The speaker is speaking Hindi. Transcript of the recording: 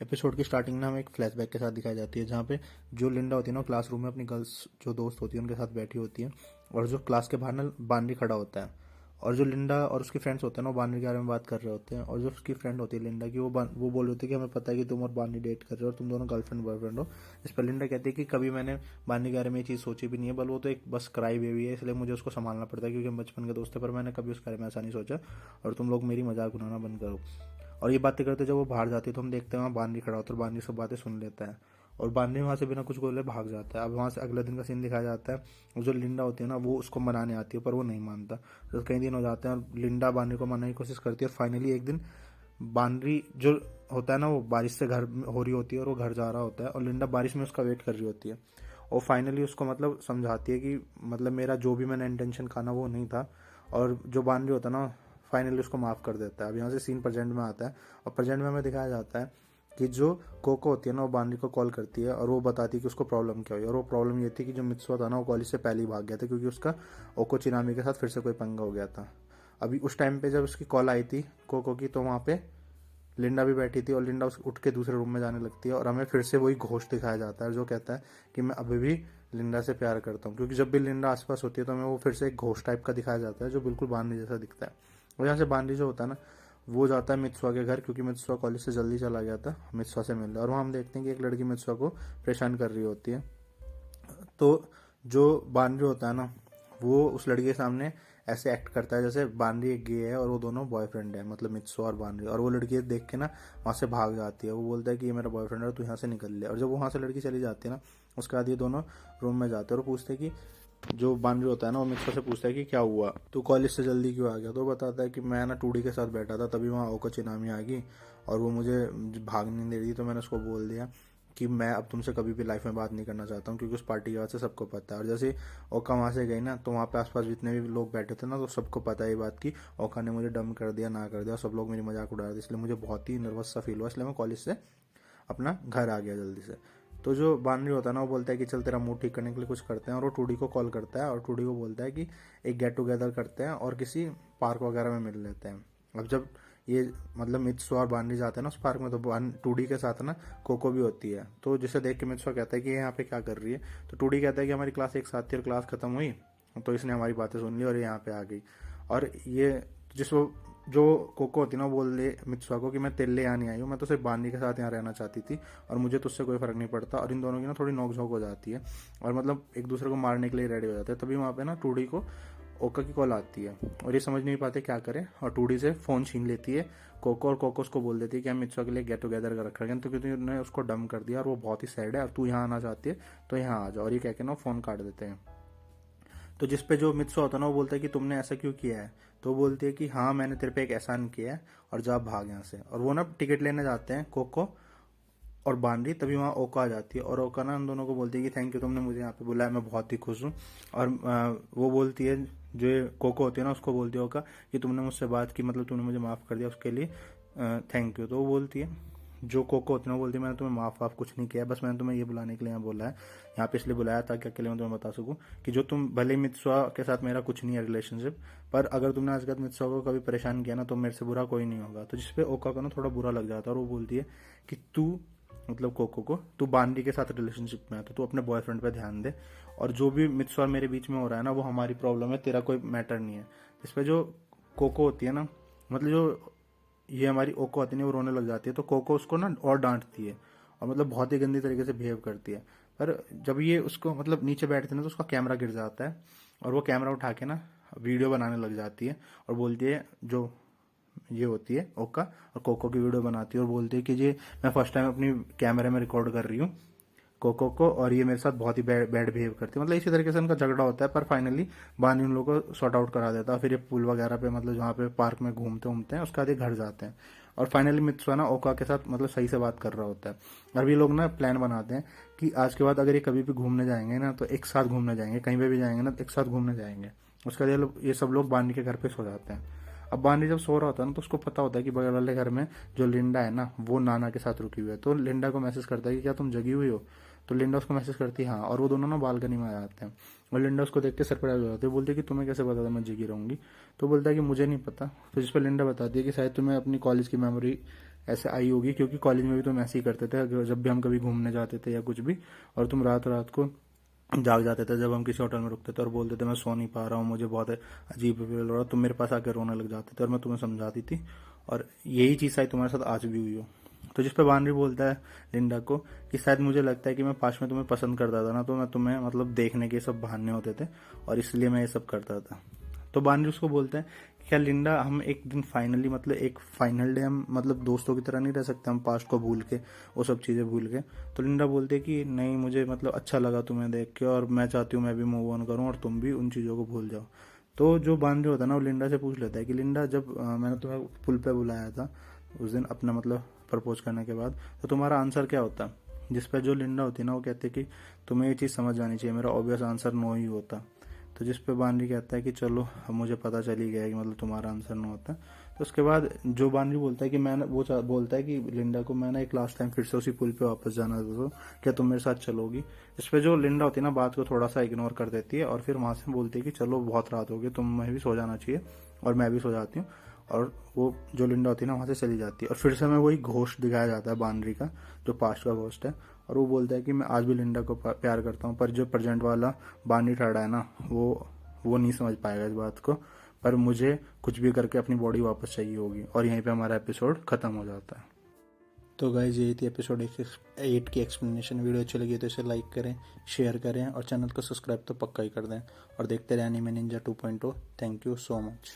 एपिसोड की स्टार्टिंग ना हमें एक फ्लैशबैक के साथ दिखाई जाती है, जहाँ पे जो लिंडा होती है ना क्लासरूम में अपनी गर्ल्स जो दोस्त होती है उनके साथ बैठी होती है, और जो क्लास के बाहर ना बानरी खड़ा होता है, और जो लिंडा और उसके फ्रेंड्स होते हैं ना वो बानरी के बारे में बात कर रहे होते हैं। और जो उसकी फ्रेंड होती है लिंडा की, वो बोल रही होती है कि हमें पता है कि तुम और बानरी डेट कर रहे हो और तुम दोनों गर्लफ्रेंड बॉयफ्रेंड हो। इस पर लिंडा कहती है कि कभी मैंने बानरी के बारे में ये चीज़ सोची भी नहीं है, बल वो तो एक बस क्राई बेबी है, इसलिए मुझे उसको संभालना पड़ता है क्योंकि हम बचपन के दोस्त है, पर मैंने कभी उसके बारे में ऐसा नहीं सोचा, और तुम लोग मेरी मजाक उड़ाना बंद करो। और ये बातें करते जब वो बाहर जाती है तो हम देखते हैं वहाँ बानरी खड़ा होता है और बानरी सब बातें सुन लेता है, और बानरी वहाँ से बिना कुछ बोले भाग जाता है। अब वहाँ से अगले दिन का सीन दिखाया जाता है, और जो लिंडा होती है ना वो उसको मनाने आती है पर वो नहीं मानता। तो कई दिन हो जाते हैं और लिंडा बानरी को मनाने की कोशिश करती है, और फाइनली एक दिन बानरी जो होता है ना वो बारिश से घर हो रही होती है और वो घर जा रहा होता है, और लिंडा बारिश में उसका वेट कर रही होती है, और फाइनली उसको मतलब समझाती है कि मतलब मेरा जो भी मैंने इंटेंशन खाना वो नहीं था, और जो बानरी होता है ना फाइनली उसको माफ़ कर देता है। अब यहाँ से सीन प्रेजेंट में आता है, और प्रेजेंट में हमें दिखाया जाता है कि जो कोको होती है ना वो बानरी को कॉल करती है और वो बताती है कि उसको प्रॉब्लम क्या हुई, और वो प्रॉब्लम ये थी कि जो मित्सुआ था ना वो कॉलेज से पहले ही भाग गया था क्योंकि उसका ओको चिनामी के साथ फिर से कोई पंगा हो गया था। अभी उस टाइम पे जब उसकी कॉल आई थी कोको की, तो वहाँ पे लिंडा भी बैठी थी, और लिंडा उठ के दूसरे रूम में जाने लगती है, और हमें फिर से वही घोस्ट दिखाया जाता है जो कहता है कि मैं अभी भी लिंडा से प्यार करता हूँ, क्योंकि जब भी लिंडा आसपास होती है तो हमें वो फिर से एक घोस्ट टाइप का दिखाया जाता है जो बिल्कुल बानरी जैसा दिखता है। और यहाँ से बानरी जो होता है ना वो जाता है मित्सुआ के घर, क्योंकि मित्सुआ कॉलेज से जल्दी चला गया था मित्सुआ से मिलने, और वहाँ हम देखते हैं कि एक लड़की मित्सुआ को परेशान कर रही होती है। तो जो बानरी होता है ना वो उस लड़की के सामने ऐसे एक्ट करता है जैसे बानरी एक गे है और वो दोनों बॉयफ्रेंड है, मतलब मित्सु और बानरी, और वो लड़की देख के ना वहाँ से भाग जाती है। वो बोलता है कि ये मेरा बॉयफ्रेंड है, तू यहाँ से निकल ले। और जब वहाँ से लड़की चली जाती है ना उसके बाद ये दोनों रूम में जाते हैं और पूछते हैं कि जो बानरी होता है ना वो मित्सु से पूछता है कि क्या हुआ, तू कॉलेज से जल्दी क्यों आ गया। तो वो बताता है कि मैं ना टूडी के साथ बैठा था, तभी वहाँ ओको चिनामी आ गई और वो मुझे भाग नहीं दे रही, तो मैंने उसको बोल दिया कि मैं अब तुमसे कभी भी लाइफ में बात नहीं करना चाहता हूँ, क्योंकि उस पार्टी के बाद से सबको पता है। और जैसे ओका वहाँ से गई ना तो वहाँ पे आसपास जितने भी लोग बैठे थे ना तो सबको पता है ये बात कि ओका ने मुझे डम कर दिया, ना कर दिया, सब लोग मेरी मजाक उड़ा रहे थे, इसलिए मुझे बहुत ही नर्वस सा फील हुआ, इसलिए मैं कॉलेज से अपना घर आ गया जल्दी से। तो जो बानरी होता है ना वो बोलता है कि चल तेरा मूड ठीक करने के लिए कुछ करते हैं, और वो टूडी को कॉल करता है और टूडी को बोलता है कि एक गेट टुगेदर करते हैं और किसी पार्क वगैरह में मिल लेते हैं। अब जब ये मतलब मित्सु और बानरी जाते हैं ना उस पार्क में, तो टूडी के साथ ना कोको भी होती है, तो जिसे देख के मित्सु कहता है कि ये यहाँ पे क्या कर रही है। तो टूडी कहता है कि हमारी क्लास एक साथ थी और क्लास खत्म हुई तो इसने हमारी बातें सुन ली और ये यहाँ पे आ गई। और ये जिसको जो कोको होती है ना वो बोल दे मित्सुआ को कि मैं तेरे लिए यहाँ नहीं आई हूँ, मैं तो सिर्फ बानरी के साथ यहाँ रहना चाहती थी और मुझे तुझसे कोई फर्क नहीं पड़ता। और इन दोनों की ना थोड़ी नोकझोंक हो जाती है और मतलब एक दूसरे को मारने के लिए रेडी हो जाते हैं। तभी वहाँ पे ना टूडी को ओका की कॉल आती है और ये समझ नहीं पाते क्या करें, और टूडी से फ़ोन छीन लेती है कोको, और कोको उसको बोल देती है कि हम मित्सुआ के लिए गेट टुगेदर कर रखा है, तो क्योंकि उन्होंने उसको डम कर दिया और वो बहुत ही सैड है और तू यहाँ आना चाहती है तो यहाँ आ जाओ, और ये कह के ना फ़ोन काट देते हैं। तो जिसपे जो मित्सु होता है ना वो बोलता है कि तुमने ऐसा क्यों किया है, तो वो बोलती है कि हाँ मैंने तेरे पे एक एहसान किया है और जा भाग यहाँ से। और वो ना टिकट लेने जाते हैं कोको और बानरी, तभी वहाँ ओका आ जाती है और ओका ना उन दोनों को बोलती है कि थैंक यू तुमने मुझे यहाँ पे बुलाया, मैं बहुत ही खुश हूँ। और वो बोलती है जो ये कोको होती है ना उसको बोलती है ओका कि तुमने मुझसे बात की, मतलब तुमने मुझे माफ़ कर दिया, उसके लिए थैंक यू। तो वो बोलती है जो कोको होती है ना बोलती है मैंने तुम्हें माफ़ वाफ कुछ नहीं किया, बस मैंने तुम्हें ये बुलाने के लिए यहाँ बोला है, यहाँ पे इसलिए बुलाया ताकि अकेले मैं तुम्हें बता सकूँ कि जो तुम भले ही मित्सुआ के साथ मेरा कुछ नहीं है रिलेशनशिप, पर अगर तुमने आज तक मित्सुआ को कभी परेशान किया ना तो मेरे से बुरा कोई नहीं होगा। तो जिसपे ओका को ना थोड़ा बुरा लग जाता है और वो बोलती है कि तू मतलब कोको को तू बानरी के साथ रिलेशनशिप में है तो तू अपने बॉयफ्रेंड पे ध्यान दे, और जो भी मित्सुआ और मेरे बीच में हो रहा है ना वो हमारी प्रॉब्लम है, तेरा कोई मैटर नहीं है। इस पर जो कोको होती है ना मतलब जो ये हमारी ओको होती है वो रोने लग जाती है, तो कोको उसको ना और डांटती है और मतलब बहुत ही गंदी तरीके से बिहेव करती है। पर जब ये उसको मतलब नीचे बैठते हैं ना तो उसका कैमरा गिर जाता है और वो कैमरा उठा के ना वीडियो बनाने लग जाती है और बोलती है जो ये होती है ओका और कोको की वीडियो बनाती है और बोलती है कि ये मैं फर्स्ट टाइम अपनी कैमरे में रिकॉर्ड कर रही हूँ कोको को, और ये मेरे साथ बहुत ही बैड बिहेव करती है। मतलब इसी तरीके से उनका झगड़ा होता है, पर फाइनली बानी उन लोगों को सॉर्ट आउट करा देता है। फिर ये पुल वगैरह पे मतलब जहाँ पे पार्क में घूमते घूमते हैं उसके बाद ये घर जाते हैं, और फाइनली मित्सुआ ना ओका के साथ मतलब सही से बात कर रहा होता है। और ये लोग ना प्लान बनाते हैं कि आज के बाद अगर ये कभी भी घूमने जाएंगे ना तो एक साथ घूमने जाएंगे, कहीं पे भी जाएंगे ना तो एक साथ घूमने जाएंगे। उसके बाद ये सब लोग बानी के घर पे सो जाते हैं। अब बानी जब सो रहा होता है ना तो उसको पता होता है कि बगल वाले घर में जो लिंडा है ना वो नाना के साथ रुकी हुई है, तो लिंडा को मैसेज करता है कि क्या तुम जगी हुई हो, तो लिंडा उसको मैसेज करती है हाँ, और वो दोनों ना बालकनी में आ जाते हैं और लिंडा उसको देख के सरप्राइज हो जाती है, बोलती है कि तुम्हें कैसे पता था मैं जगी रहूंगी, तो बोलता है कि मुझे नहीं पता। तो जिस पर लिंडा बताती है कि शायद तुम्हें अपनी कॉलेज की मेमोरी ऐसे आई होगी, क्योंकि कॉलेज में भी तुम ऐसे ही करते थे जब भी हम कभी घूमने जाते थे या कुछ भी, और तुम रात रात को जाग जाते थे जब हम किसी होटल में रुकते थे और बोलते थे मैं सो नहीं पा रहा हूँ, मुझे बहुत अजीब फील हो रहा है, तुम मेरे पास आकर रोने लग जाते थे और मैं तुम्हें समझाती थी, और यही चीज़ शायद तुम्हारे साथ आज भी हुई हो। तो जिस पे बानरी बोलता है लिंडा को कि शायद मुझे लगता है कि मैं पास में तुम्हें पसंद करता था ना, तो मैं तुम्हें मतलब देखने के सब बहाने होते थे और इसलिए मैं ये सब करता था। तो बानरी उसको बोलता है कि क्या लिंडा, हम एक दिन फाइनली मतलब एक फाइनल डे हम मतलब दोस्तों की तरह नहीं रह सकते, हम पास्ट को भूल के, वो सब चीज़ें भूल के। तो लिंडा बोलते है कि नहीं, मुझे मतलब अच्छा लगा तुम्हें देख के और मैं चाहती हूँ मैं भी मूव ऑन करूँ और तुम भी उन चीज़ों को भूल जाओ। तो जो बानरी होता है ना, वो लिंडा से पूछ लेता है कि लिंडा, जब मैंने तुम्हें पुल पे बुलाया था उस दिन अपना मतलब प्रपोज करने के बाद, तो तुम्हारा आंसर क्या होता? जिस पे जो लिंडा होती है ना, वो कहती है कि तुम्हें ये चीज़ समझ आनी चाहिए, मेरा ऑब्वियस आंसर नो ही होता। तो जिस पे बानरी कहता है कि चलो अब मुझे पता चल ही गया है कि मतलब तुम्हारा आंसर नो होता है। तो उसके बाद जो बानरी बोलता है कि मैं बोलता है कि लिंडा को, मैं ना एक लास्ट टाइम फिर से उसी पुल पे वापस जाना था, तो क्या तुम मेरे साथ चलोगी? इस पे जो लिंडा होती है ना, बात को थोड़ा सा इग्नोर कर देती है और फिर वहां से बोलती है कि चलो बहुत रात हो गई, तुम्हें भी सो जाना चाहिए और मैं भी सो जाती हूँ। और वो जो लिंडा होती है ना, वहां से चली जाती है और फिर से हमें वही घोस्ट दिखाया जाता है बानरी का, जो पास्ट का घोस्ट है। और वो बोलता है कि मैं आज भी लिंडा को प्यार करता हूँ, पर जो प्रेजेंट वाला बानरी ठहरा है ना, वो नहीं समझ पाएगा इस बात को, पर मुझे कुछ भी करके अपनी बॉडी वापस चाहिए होगी। और यहीं पे हमारा एपिसोड खत्म हो जाता है। तो गाइज, यही थी एपिसोड 8 की एक्सप्लेनेशन। वीडियो अच्छी लगी तो इसे लाइक करें, शेयर करें और चैनल को सब्सक्राइब तो पक्का ही कर दें, और देखते रहें anime Ninja 2.0। Thank you so much.